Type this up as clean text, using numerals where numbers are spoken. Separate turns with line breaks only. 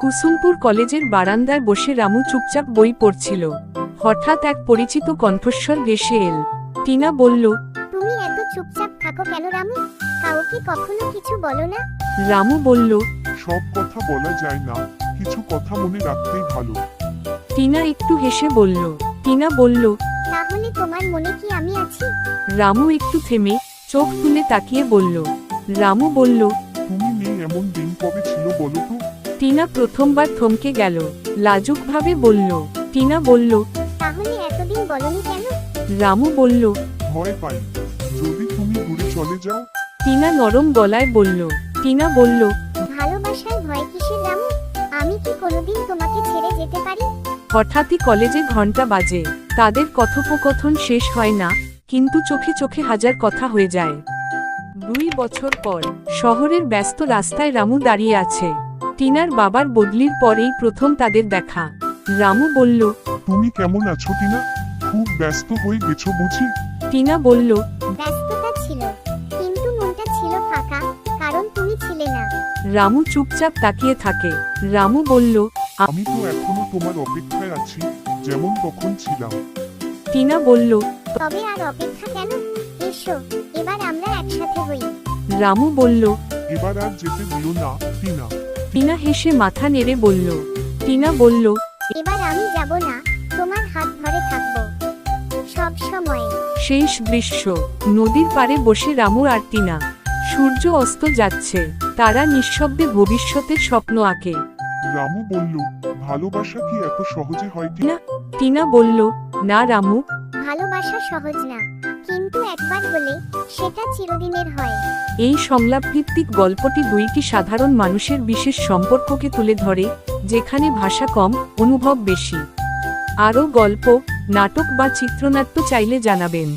কুসুমপুর কলেজের বারান্দায় বসে রামু চুপচাপ বই পড়ছিল। হঠাৎ এক পরিচিত কণ্ঠস্বর ভেসে এল। টিনা বলল,
তুমি এত চুপচাপ থাকো কেন রামু? কাউকে কখনো কিছু বলো না?
রামু বলল,
সব কথা বলা যায় না, কিছু কথা মনে রাখতেই ভালো।
টিনা একটু হেসে বলল। টিনা বলল,
তাহলে তোমার মনে কি আমি আছি?
রামু একটু থেমে চোখ তুলে তাকিয়ে বলল। রামু বলল,
তুমি নেই এমন দিন কবে ছিল বলো তো?
টিনা প্রথমবার থমকে গেল, লাজুকভাবে বলল। টিনা বলল,
তাহলে এতদিন বলনি কেন?
রামু বলল।
ভয় পাই, যদি তুমি দূরে চলে যাও।
টিনা নরম গলায় বলল। টিনা বলল,
ভালোবাসায় ভয় কিসের রামু? আমি কি কোনোদিন তোমাকে ছেড়ে যেতে পারি?
হঠাৎই কলেজে ঘন্টা বাজে। তাদের কথোপকথন শেষ হয় না, কিন্তু চোখে চোখে হাজার কথা হয়ে যায়। 2 বছর পর শহরের ব্যস্ত রাস্তায় রামু দাঁড়িয়ে আছে। টিনার বাবার বদলির পরেই প্রথম তাদের দেখা। রামু বলল,
তুমি কেমন আছো টিনা? খুব ব্যস্ত হয়ে গেছো বুঝি?
টিনা বলল।
ব্যস্ততা ছিল, কিন্তু মনটা ছিল ফাঁকা, কারণ তুমি ছিলে না।
রামু চুপচাপ তাকিয়ে থাকে। রামু বলল,
আমি তো এখনো তোমার অপেক্ষায় আছি, যেমন তখন ছিলাম।
টিনা বলল।
তবে আর অপেক্ষা কেন? এসো, এবার আমরা একসাথে হই।
রামু বলল।
এবার আর যেতে দিও না টিনা।
টিনা হেসে মাথা নেড়ে বলল। টিনা বলল,
এবার আমি যাব না, তোমার হাত ধরে থাকবো সব সময়।
শেষ দৃশ্য, নদীর পাড়ে বসে রামু আর টিনা। সূর্য অস্ত যাচ্ছে, তারা নিঃশব্দে ভবিষ্যতের স্বপ্ন আঁকে।
রামু বলল, ভালোবাসা কি এত সহজে হয় টিনা?
টিনা বলল, না রামু,
ভালোবাসা সহজ না, কিন্তু একবার হলে সেটা চিরদিনের হয়।
এই সংলাপভিত্তিক গল্পটি 2টি সাধারণ মানুষের বিশেষ সম্পর্ককে তুলে ধরে, যেখানে ভাষা কম, অনুভব বেশি। আরও গল্প, নাটক বা চিত্রনাট্য চাইলে জানাবেন।